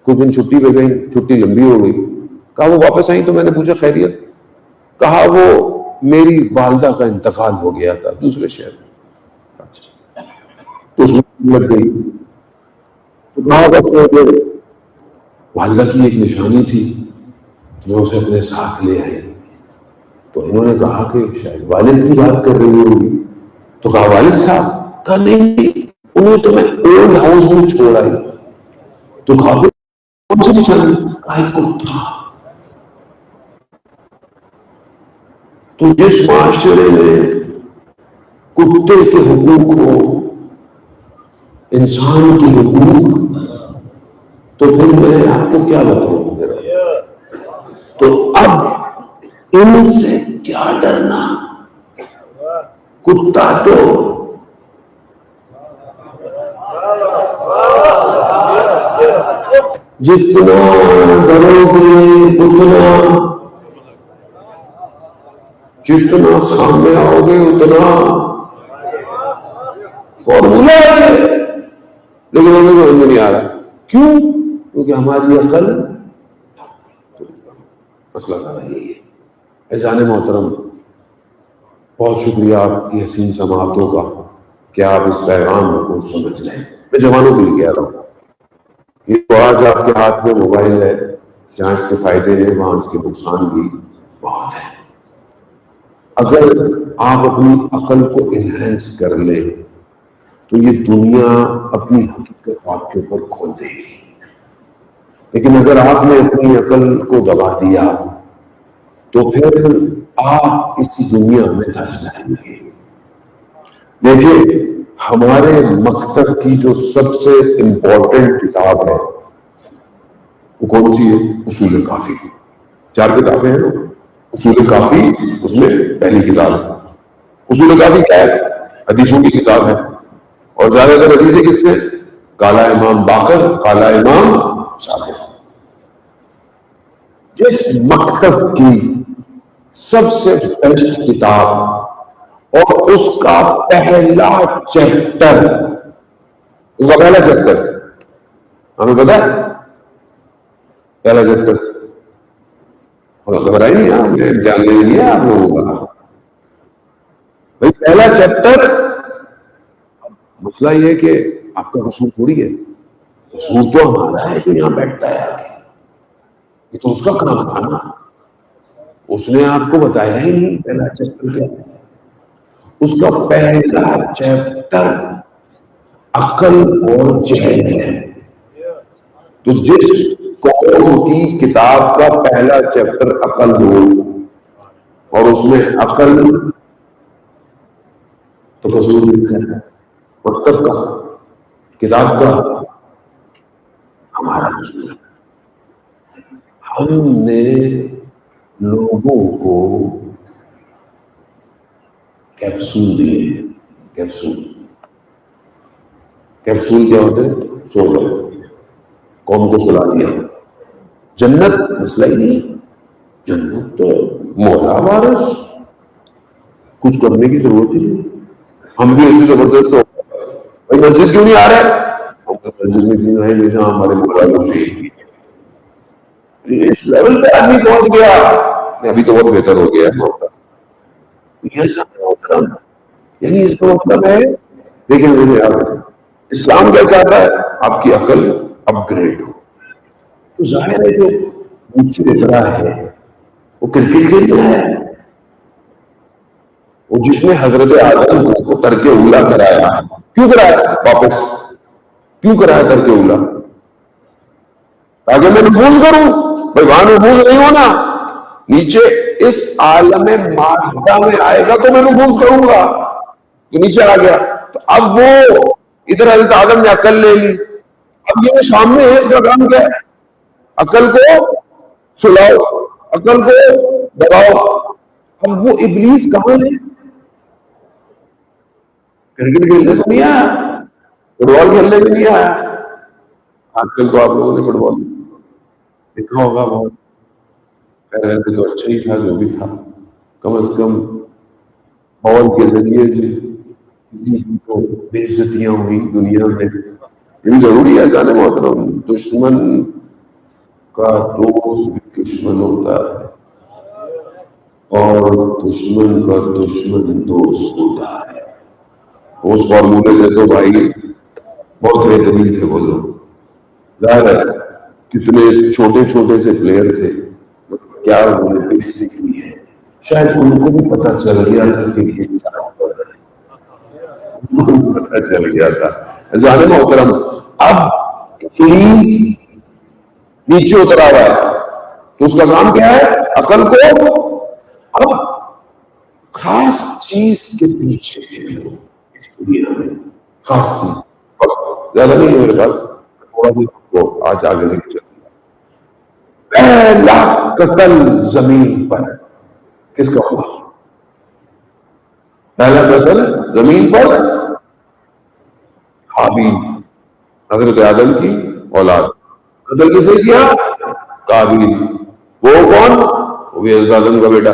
کچھ دن چھٹی پہ گئی، چھٹی لمبی ہو گئی، کہا وہ واپس آئیں تو میں نے پوچھا خیریت؟ کہا وہ میری والدہ کا انتقال ہو گیا تھا دوسرے شہر میں۔ اچھا، تو اس میں لگ گئی، تو کہا بس والدہ کی ایک نشانی تھی، میں اسے اپنے ساتھ لے آئی۔ تو انہوں نے کہا کہ شاید والد کی بات کر رہی ہوگی، تو کہا والد صاحب؟ کہا نہیں، انہیں تو میں اولڈ ہاؤس میں چھوڑ آئی۔ تو کہا کون سی نشانی؟ کہا کتا۔ تو جس معاشرے میں کتے کے حقوق ہو، انسان کے حقوق، تو پھر میں آپ کو کیا بتاؤں؟ تو اب ان سے کیا ڈرنا؟ کتا تو جتنا ڈرو گے اتنا، جتنا سامنے آؤ گے اتنا فارمولا ہے، لیکن ہمیں سمجھ میں نہیں آ رہا۔ کیوں؟ کیونکہ ہماری عقل مسئلہ زیادہ یہی ہے۔ اذان محترم، بہت شکریہ آپ کی حسین سماعتوں کا کہ آپ اس پیغام کو سمجھ لیں۔ میں جوانوں کے لیے کہہ رہا ہوں، یہ تو آج آپ کے ہاتھ میں موبائل ہے، جہاں اس کے فائدے ہیں وہاں اس کے نقصان بھی بہت ہیں۔ اگر آپ اپنی عقل کو انہینس کر لیں تو یہ دنیا اپنی حقیقت آپ کے اوپر کھول دے گی، لیکن اگر آپ نے اپنی عقل کو دبا دیا تو پھر آپ اسی دنیا میں دھس جائیں گے۔ دیکھیں، ہمارے مکتب کی جو سب سے امپورٹنٹ کتاب ہے وہ کون سی ہے؟ اصول کافی۔ 4 کتابیں ہیں نا، اصول کافی اس میں پہلی کتاب ہے۔ اصول کافی کیا ہے؟ حدیثوں کی کتاب ہے، اور زیادہ تر حدیثیں کس سے؟ کالا امام باقر، کالا امام صادق۔ جس مکتب کی سب سے بیسٹ کتاب اور اس کا پہلا چیپٹر، ہمیں پتا ہے پہلا چیپٹر؟ گھبرائی نہیں، آپ جاننے نہیں ہے آپ لوگوں کا بھائی پہلا چیپٹر۔ مسئلہ یہ ہے کہ آپ کا قصور تھوڑی ہے، قصور تو ہمارا ہے جو یہاں بیٹھتا ہے آگے، یہ تو اس کا کام تھا نا، اس نے آپ کو بتایا ہی نہیں پہلا چیپٹر کیا ہے۔ اس کا پہلا چیپٹر عقل اور جہل ہے۔ تو جس قوم کی کتاب کا پہلا چیپٹر عقل ہو، اور اس میں عقل تو قصور کس کا ہے؟ مکتب کا، کتاب کا، ہمارا قصور ہے۔ ہم نے لوگوں کو کیپسول دیے، کیپسول کیا ہوتے ہیں؟ سو گئے، قوم کو سلا دیا۔ جنت مسئلہ ہی نہیں، جنت تو مولا وارث، کچھ کرنے کی ضرورت ہی نہیں۔ ہم بھی ایسی زبردست ہو بھائی مسجد کیوں نہیں آ رہا ہے؟ مسجد میں کیوں آئے گے جہاں ہمارے مولا شہید کی؟ اس لیول پہ آدمی پہنچ گیا، ابھی تو بہت بہتر ہو گیا ہے۔ یہ سب محترم، یعنی اس کا مطلب ہے، دیکھیں مجھے یاد ہے اسلام کیا چاہتا ہے؟ آپ کی عقل اپ گریڈ ہو۔ تو ظاہر ہے جو نیچے دیکھ رہا ہے وہ کرکٹ کھیل رہا ہے، وہ جس نے حضرت آدم کو ترک اولا کرایا، کیوں کرایا؟ واپس کیوں کرایا ترک اولا؟ تاکہ میں نفوذ کروں۔ بھائی وہاں نفوذ نہیں ہونا، نیچے اس عالم مادہ میں آئے گا تو میں نفوذ کروں گا۔ تو نیچے آ گیا، تو اب وہ ادھر حضرت آدم نے عقل لے لی، اب یہ سامنے ہے، اس کا کام کیا ہے؟ عقل کو سلاؤ، عقل کو دباؤ۔ اب وہ ابلیس کہاں ہے؟ کرکٹ کھیلنے کو نہیں آیا، فٹ بال کھیلنے کو نہیں آیا۔ آج کل تو آپ لوگوں نے فٹ بال دیکھا ہوگا بہت، ویسے تو اچھا ہی تھا جو بھی تھا، کم از کم بال کے ذریعے کسی کو بے عزتیاں ہوئی دنیا میں، یہ بھی ضروری ہے جانے محترم۔ دشمن کا دوست بھی دشمن ہوتا ہے اور دشمن کا دشمن دوست ہوتا ہے۔ اس فارمولے سے تو بھائی بہت بہترین تھے وہ لوگ، ظاہر ہے کتنے چھوٹے چھوٹے سے پلیئر تھے، کیا انہوں نے بےعزتی کی ہے، شاید ان کو بھی پتا چل گیا تھا کہ یہ پتا چل گیا تھا۔ جانے محترم اب ابلیس نیچے اترا رہا ہے تو اس کا کام کیا ہے؟ عقل کو اب خاص چیز کے پیچھے اس دنیا میں خاص چیز زیادہ نہیں ہے میرے پاس، تھوڑا سا کو آج آگے لے کے چلیں۔ پہلا قتل زمین پر کس کا ہوا؟ پہلا قتل زمین پر حابیل، حضرت آدم کی اولاد۔ قتل کس نے کیا؟ قابیل۔ وہ کون؟ وہ بھی حضرت آدم کا بیٹا۔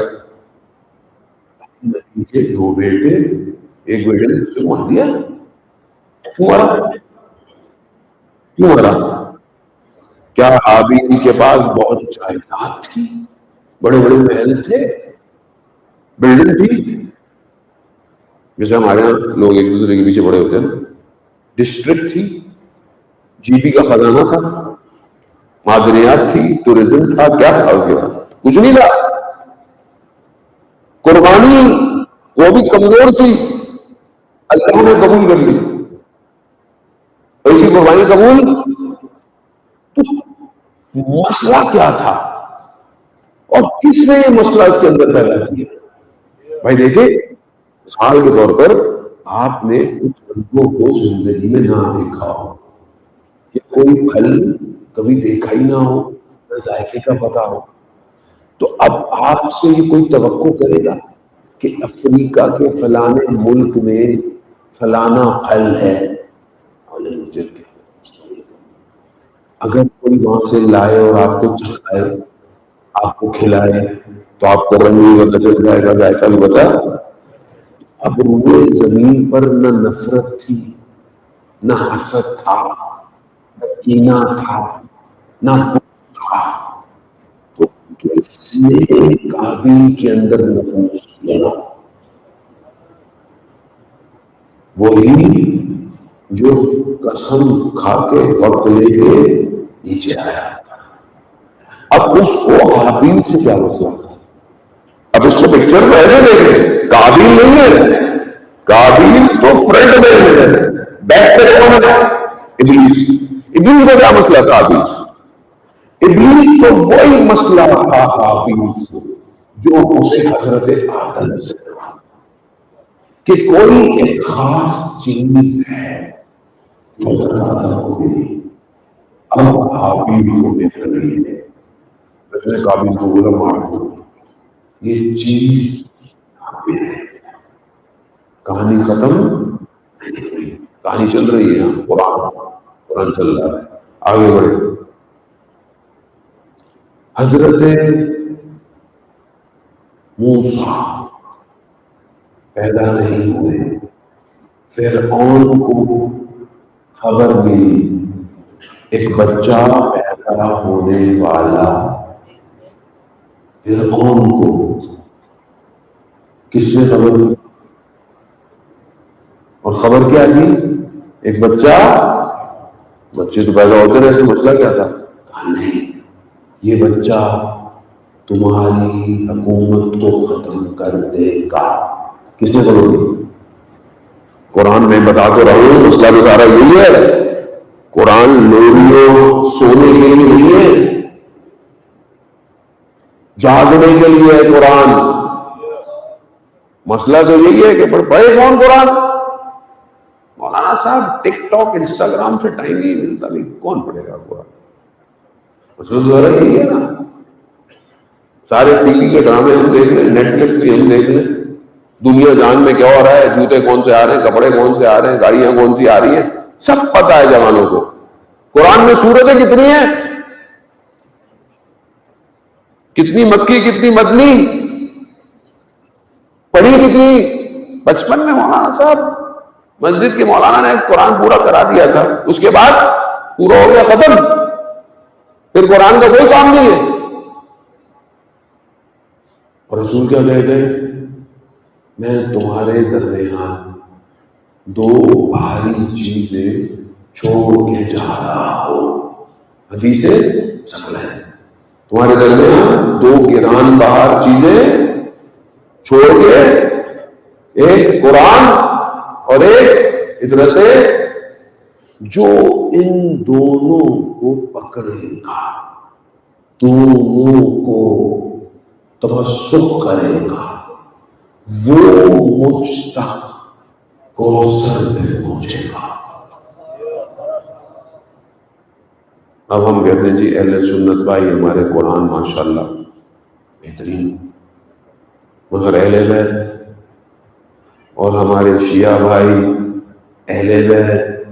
کے دو بیٹے، ایک بیٹے نے اس سے مار دیا، کیوں مارا؟ کیوں مارا؟ کیا حابیل کے پاس بہت جائیداد تھی، بڑے بڑے محل تھے، بلڈنگ تھی؟ جیسے ہمارے یہاں لوگ ایک دوسرے کے پیچھے بڑے ہوتے ہیں نا، ڈسٹرکٹ تھی، جی بی کا خزانہ تھا، معدنیات تھی، ٹورزم تھا، کیا تھا اس کے بعد؟ کچھ نہیں تھا۔ قربانی وہ بھی کمزور سی، اللہ نے قبول کر لی، اس کی قربانی قبول۔ تو مسئلہ کیا تھا اور کس نے یہ مسئلہ اس کے اندر پیدا کیا؟ بھائی دیکھیں مثال کے طور پر آپ نے کچھ لوگوں کو زندگی میں نہ دیکھا ہو، یا کوئی پھل کبھی دیکھا ہی نہ ہو، نہ ذائقے کا پتا ہو، تو اب آپ سے یہ کوئی توقع کرے گا کہ افریقہ کے فلانے ملک میں فلانا پھل ہے، اگر کوئی وہاں سے لائے اور آپ کو چکھائے، آپ کو کھلائے، تو آپ کو رنگ بھی پتہ چل جائے گا، ذائقہ بھی پتہ۔ اب روئے زمین پر نہ نفرت تھی، نہ حسد تھا، نہ کینہ تھا، نہ بغض تھا، تو کس نے قابیل کے اندر نفوذ کیا؟ وہی جو قسم کھا کے وقت لے کے نیچے آیا۔ اب اس کو حابیل سے کیا مسئلہ تھا؟ اب اس کو پکچر میں ایسے دیکھیں، قابیل نہیں ہے، قابیل تو فرنٹ میں ہے، بیک پہ کون ہے؟ ابلیس۔ ابلیس کا کیا مسئلہ تھا حابیل سے؟ ابلیس تو وہی مسئلہ تھا حابیل سے جو اسے حضرت آدم سے کہا کہ کوئی ایک خاص چیز ہے جو حضرت آدم کو ملی، اب حابیل کو مل رہی ہے۔ اس نے قابل کو بولا مار دو، یہ چیز حابیل ہے۔ کہانی ختم نہیں ہوئی، کہانی چل رہی ہے، قرآن چل رہا ہے، آگے بڑھے۔ حضرت موسیٰ پیدا نہیں ہوئے، فرعون کو خبر ملی ایک بچہ پیدا ہونے والا۔ فرعون کو کس نے خبر دی؟ اور خبر کیا دی؟ ایک بچے تو پیدا ہوتے رہتے، مسئلہ کیا تھا؟ کہا نہیں، یہ بچہ تمہاری حکومت کو ختم کر دے گا۔ کس نے خبر دی؟ قرآن میں بتا تو رہا ہوں، مسئلہ تو سارا یہی ہے۔ قرآن لوریوں سونے کے لیے نہیں ہے، جاگنے کے لیے ہے قرآن۔ مسئلہ تو یہی ہے کہ پڑھے کون قرآن؟ مولانا صاحب ٹک ٹاک انسٹاگرام سے ٹائم نہیں ملتا، نہیں کون پڑھے گا قرآن؟ مسئلہ تو ذرا یہی ہے نا۔ سارے ٹی وی کے ڈرامے ہم دیکھ لیں، نیٹ فلکس بھی ہم دیکھ لیں، دنیا جان میں کیا ہو رہا ہے، جوتے کون سے آ رہے ہیں، کپڑے کون سے آ رہے ہیں، گاڑیاں کون سی آ رہی ہیں، سب پتہ ہے جوانوں کو۔ قرآن میں سورتیں کتنی ہیں؟ کتنی مکی کتنی مدنی، پڑھی کتنی؟ بچپن میں مولانا صاحب مسجد کے مولانا نے قرآن پورا کرا دیا تھا، اس کے بعد پورا ہو گیا، ختم، پھر قرآن کا کوئی کام نہیں ہے۔ اور رسول کیا کہتے ہیں؟ میں تمہارے درمیان دو بھاری چیزیں چھوڑ کے جا رہا ہوں۔ حدیث ثقل ہے، تمہارے درمیان دو گران بہار چیزیں چھوڑ کے، ایک قرآن اور ایک عدرت، جو ان دونوں کو پکڑے گا دونوں کو تمسک کرے گا، وہ مجھ تک کوثر میں پہنچے گا۔ اب ہم کہتے ہیں جی اہل سنت بھائی ہمارے قرآن ماشاءاللہ بہترین، مگر اہل بیت اور ہمارے شیعہ بھائی اہل بیت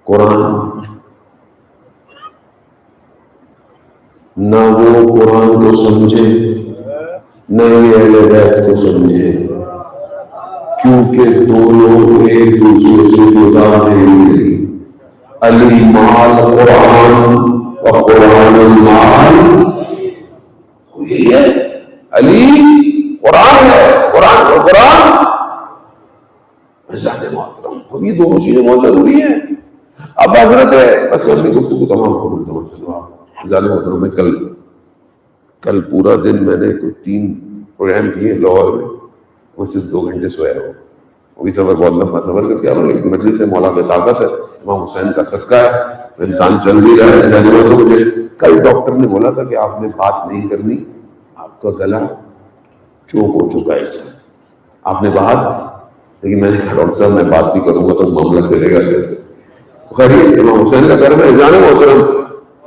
قرآن نہ وہ قرآن کو سمجھے نہ یہ اہل بیت کو سمجھے، کیونکہ دونوں ایک دوسرے سے جدا نہیں۔ علی مال قرآن و قرآن مال، یہ ہے علی قرآن ہے، قرآن و قرآن عزیزان محترم، اب یہ دونوں چیزیں بہت ضروری ہیں۔ اب حضرت ہے، بس میں اپنی گفتگو تمام کروں تمام سے عزیزان محترم، میں کل پورا دن میں نے کوئی 3 پروگرام کیے لاہور میں، وہ صرف 2 گھنٹے سویا ہوا، وہ بھی سفر بہت لمبا سفر کر کے آ رہا ہوں، لیکن مجلس سے مولا میں طاقت ہے، امام حسین کا صدقہ ہے، تو انسان چل بھی رہا ہے۔ تو مجھے کل ڈاکٹر نے بولا تھا کہ آپ نے بات نہیں کرنی، آپ کا گلا چوک ہو چکا ہے، اس طرح آپ نے بات، لیکن میں نے کہا ڈاکٹر صاحب میں بات بھی کروں گا تو معاملہ چلے گا کیسے؟ خیر امام حسین کا گھر میں اذان محترم،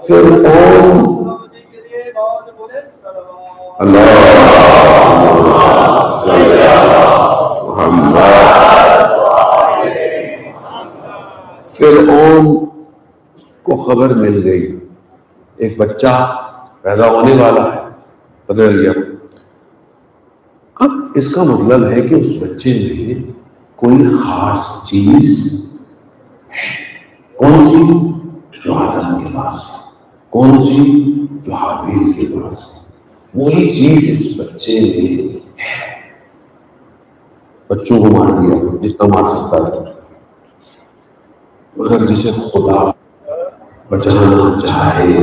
فرعون اللہ فرعون کو خبر مل گئی ایک بچہ پیدا ہونے والا ہے، پتہ چل گیا۔ اب اس کا مطلب ہے کہ اس بچے میں کوئی خاص چیز ہے، کون سی؟ جو آدم کے پاس ہے، کون سی؟ جو حابیل کے پاس ہے، وہی چیز اس بچے میں ہے۔ بچوں کو مار دیا جتنا مار سکتا تھا، مگر جسے خدا بچانا چاہے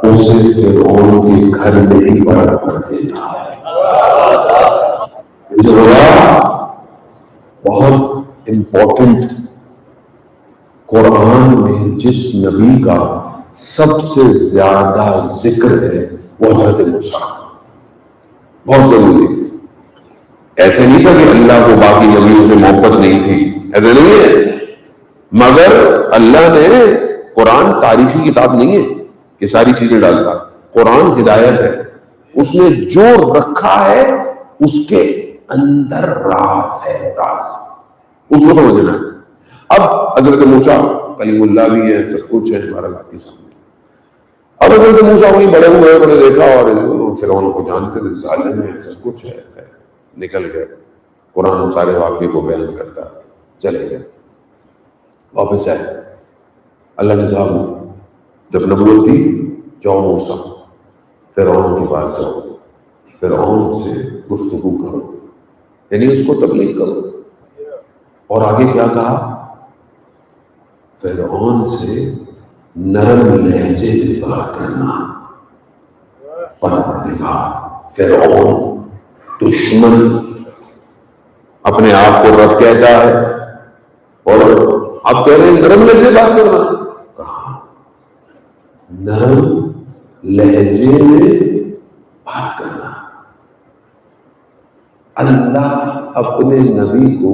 اسے فرعون کے گھر میں ہی بڑا کر دیتا ہے۔ بہت امپورٹنٹ، قرآن میں جس نبی کا سب سے زیادہ ذکر ہے وہ حضرت موسیٰ، بہت ضروری ہے. ایسے نہیں تھا کہ اللہ کو باقی نبیوں سے محبت نہیں تھی، ایسے نہیں ہے، مگر اللہ نے قرآن تاریخی کتاب نہیں ہے کہ ساری چیزیں ڈالتا. قرآن ہدایت ہے، اس نے جو رکھا ہے اس کے اندر راز ہے، راز اس کو سمجھنا ہے. اب حضرت موسیٰ کلیم اللہ بھی ہے، سب کچھ ہے ہمارا آپ کے سامنے. اب حضرت موسیٰ وہیں بڑے ہوئے، انہوں نے دیکھا اور فرعون کو جان کر ظالم ہے، سب کچھ ہے، نکل گئے. قرآن سارے واقعے کو بیان کرتا، چلے گئے. واپس آئے، اللہ نے کہا جب نبوت تھی جاؤ موسیٰ فرعون کے پاس جاؤ، فرعون سے گفتگو کرو، یعنی اس کو تبلیغ کرو. اور آگے کیا کہا؟ فرعون سے نرم لہجے میں بات کرنا. پروردگار فرعون دشمن اپنے آپ کو رب کہتا ہے اور آپ کہہ رہے ہیں نرم لہجے بات کرنا. کہاں نرم لہجے میں بات کرنا. اللہ اپنے نبی کو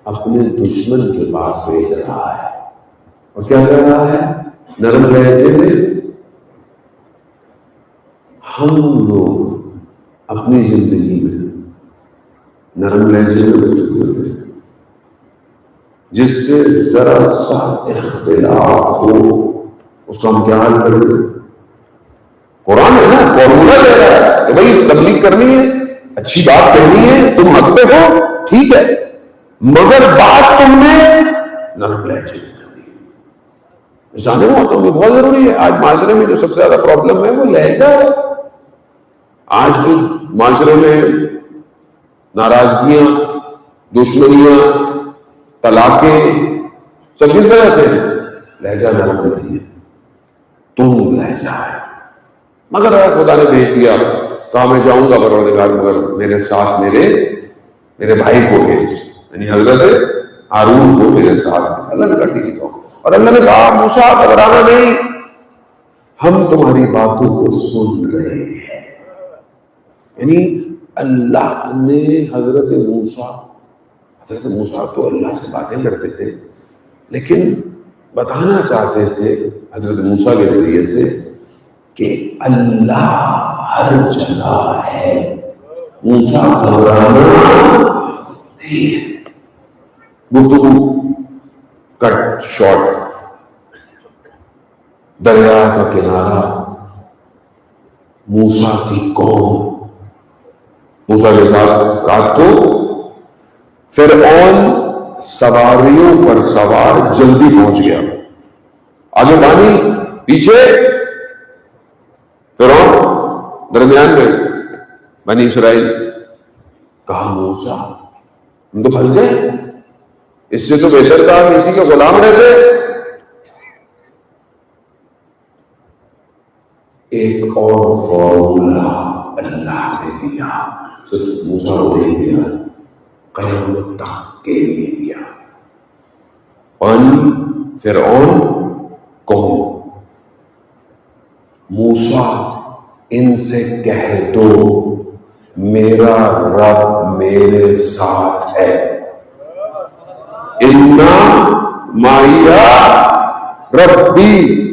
اپنے دشمن کے پاس بھیج رہا ہے اور کیا کر رہا ہے؟ نرم لہجے میں. ہم لوگ اپنی زندگی میں نرم لہجے میں گفتگو کرتے ہیں، جس سے ذرا سا اختلاف ہو اس کا ہم کیا حل کریں؟ قرآن ہے نا، فارمولا دے رہا ہے کہ بھائی تبلیغ کرنی ہے، اچھی بات کہنی ہے، تم حق پہ ہو ٹھیک ہے، مگر بات تم نے نرم لہجے میں کرنی ہے. جانے والوں میں بہت ضروری ہے. آج معاشرے میں جو سب سے زیادہ پرابلم ہے وہ لہجہ ہے. آج جو معاشرے میں ناراضگیاں، دشمنیاں، طلاقیں سب کس وجہ سے لہجہ نرم نہیں ہے، تم لہجہ ہے. مگر خدا نے بھیج دیا، کہا میں جاؤں گا پروردگار مگر میرے ساتھ میرے بھائی کو بھیج، یعنی حضرت ہارون کو میرے ساتھ. اللہ نے کہا ٹھیک ہے. اور اللہ نے کہا موسیٰ گھبرانا نہیں، ہم تمہاری باتوں کو سن رہے ہیں. یعنی اللہ نے حضرت موسیٰ تو اللہ سے باتیں کرتے تھے لیکن بتانا چاہتے تھے حضرت موسیٰ کے ذریعے سے کہ اللہ ہر جگہ ہے. موسیٰ گھبرانا نہیں ہے. گفتگو کٹ شارٹ. دریا کا کنارہ، موسیٰ کی قوم موسیٰ کے ساتھ رات کو فرعون سواریوں پر سوار جلدی پہنچ گیا. آگے پانی، پیچھے فرعون، درمیان میں بنی اسرائیل. کہا موسیٰ ہم تو پھنس گئے، اس سے تو بہتر تھا کسی کے غلام رہتے. ایک اور فارمولا اللہ نے دیا، صرف موسیٰ کو نہیں دیا، قیامت تک کے لیے دیا. پانی، فرعون، قوم. موسیٰ ان سے کہہ دو میرا رب میرے ساتھ ہے. اِنَّا مَعِیَ رَبِّی،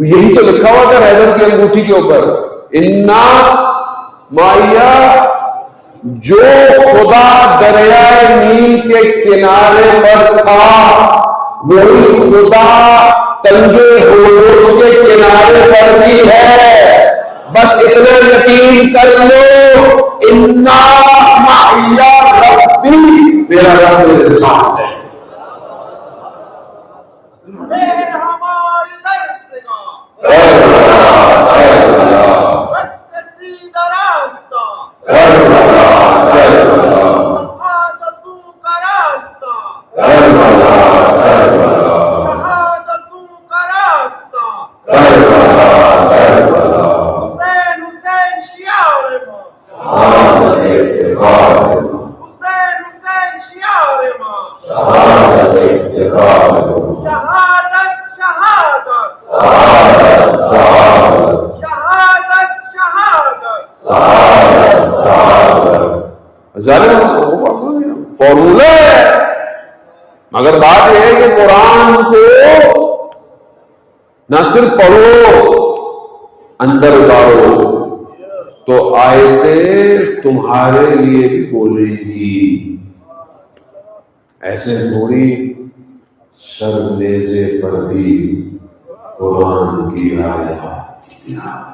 یہی تو لکھا ہوا تھا حیدر کی انگوٹھی کے اوپر. اِنَّا مَعِیَ، جو خدا دریائے نیل کے کنارے پر تھا وہی خدا تنگے ہورمز کے کنارے پر بھی ہے. بس اتنا یقین کر لو، اِنَّا مَعِیَ رَبِّی، میرا رب میرے ساتھ ہے. ظالم فارمولہ ہے، مگر بات یہ ہے کہ قرآن کو نہ صرف پڑھو، اندر اتارو تو آیتیں تمہارے لیے بھی بولیں گی. ایسے تھوڑی سر میزے پر بھی قرآن کی آیات کی تلاوت.